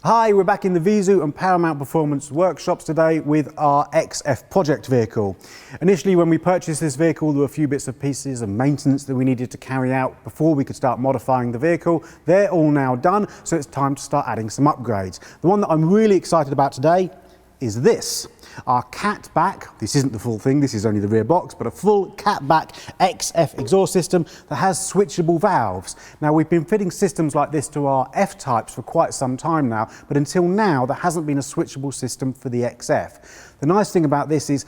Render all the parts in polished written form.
Hi, we're back in the VIEZU and Paramount Performance workshops today with our XF project vehicle. Initially, when we purchased this vehicle, there were a few bits and pieces of maintenance that we needed to carry out before we could start modifying the vehicle. They're all now done, so it's time to start adding some upgrades. The one that I'm really excited about today is this. Our catback, this isn't the full thing, this is only the rear box, but a full catback XF exhaust system that has switchable valves. Now, we've been fitting systems like this to our F-types for quite some time now, but until now there hasn't been a switchable system for the XF. The nice thing about this is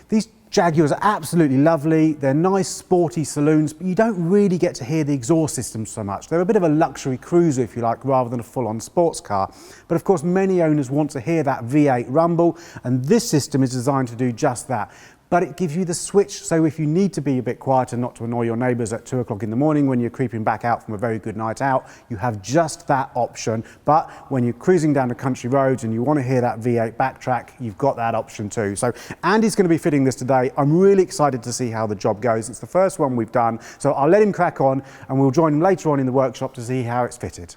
these Jaguars are absolutely lovely, they're nice sporty saloons, but you don't really get to hear the exhaust system so much. They're a bit of a luxury cruiser, if you like, rather than a full-on sports car. But of course, many owners want to hear that V8 rumble, and this system is designed to do just that. But it gives you the switch, so if you need to be a bit quieter, not to annoy your neighbours at 2 o'clock in the morning when you're creeping back out from a very good night out, you have just that option. But when you're cruising down the country roads and you want to hear that V8 backtrack, you've got that option too. So Andy's going to be fitting this today. I'm really excited to see how the job goes. It's the first one we've done, so I'll let him crack on and we'll join him later on in the workshop to see how it's fitted.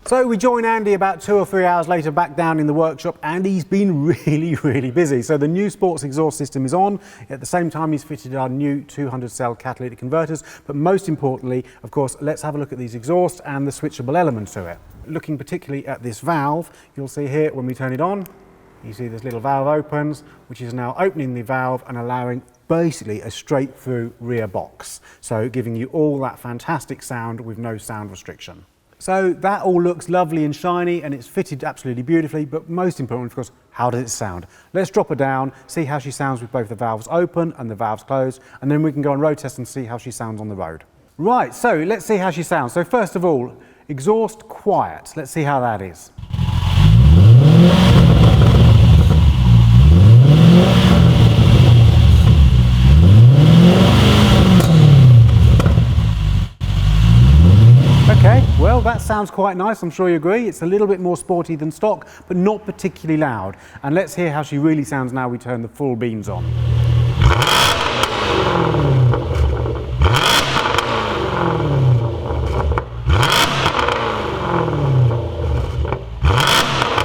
So we join Andy about 2 or 3 hours later back down in the workshop, and he's been really busy. So the new sports exhaust system is on. At the same time, he's fitted our new 200 cell catalytic converters. But most importantly, of course, let's have a look at these exhausts and the switchable element to it. Looking particularly at this valve, you'll see here when we turn it on, you see this little valve opens, which is now opening the valve and allowing basically a straight through rear box. So giving you all that fantastic sound with no sound restriction. So that all looks lovely and shiny and it's fitted absolutely beautifully, but most importantly, of course, how does it sound? Let's drop her down, see how she sounds with both the valves open and the valves closed, and then we can go on road test and see how she sounds on the road. Right, so let's see how she sounds. So first of all, exhaust quiet. Let's see how that is. Okay, well that sounds quite nice, I'm sure you agree. It's a little bit more sporty than stock, but not particularly loud. And let's hear how she really sounds now we turn the full beams on.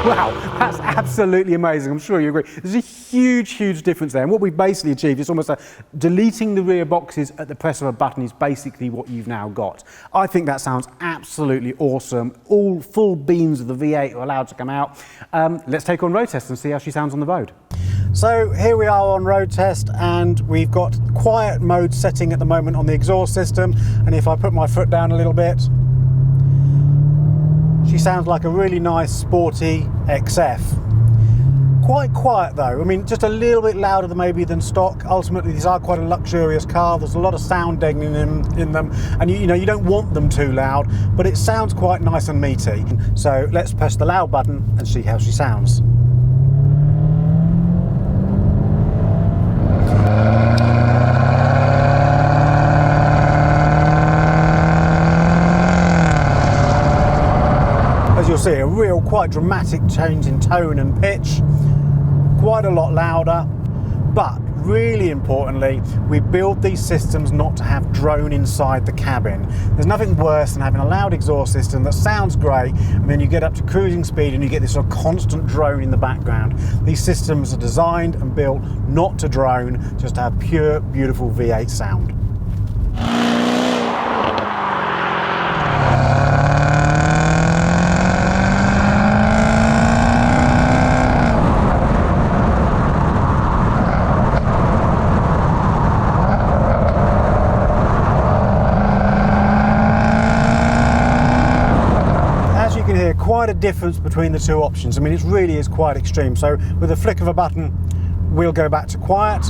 Wow, that's absolutely amazing, I'm sure you agree. There's a huge difference there, and what we've basically achieved is almost deleting the rear boxes at the press of a button is basically what you've now got. I think that sounds absolutely awesome. All full beams of the V8 are allowed to come out. Let's take on road test and see how she sounds on the road. So here we are on road test, and we've got quiet mode setting at the moment on the exhaust system, and if I put my foot down a little bit, she sounds like a really nice sporty XF. Quite quiet though, I mean just a little bit louder than maybe than stock. Ultimately these are quite a luxurious car, there's a lot of sound deadening in them, and you know you don't want them too loud, but it sounds quite nice and meaty. So let's press the loud button and see how she sounds. see a real quite dramatic change in tone and pitch, quite a lot louder. But really importantly, we build these systems not to have drone inside the cabin. There's nothing worse than having a loud exhaust system that sounds great and then you get up to cruising speed and you get this sort of constant drone in the background. These systems are designed and built not to drone, just to have pure, beautiful V8 sound. Quite a difference between the two options. I mean, it really is quite extreme. So with a flick of a button, we'll go back to quiet.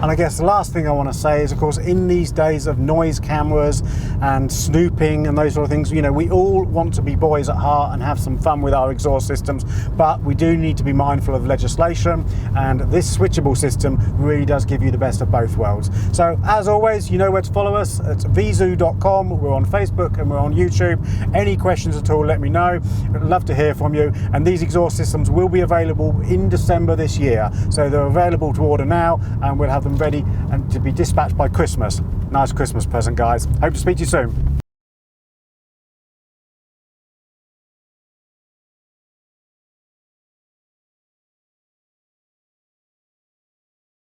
And I guess the last thing I want to say is, of course, in these days of noise cameras and snooping and those sort of things, you know, we all want to be boys at heart and have some fun with our exhaust systems, but we do need to be mindful of legislation, and this switchable system really does give you the best of both worlds. So as always, you know where to follow us. It's VIEZU.com. We're on Facebook and we're on YouTube. Any questions at all, let me know. I'd love to hear from you. And these exhaust systems will be available in December this year. So they're available to order now, and we'll have them ready and to be dispatched by Christmas. Nice Christmas present, guys. Hope to speak to you soon.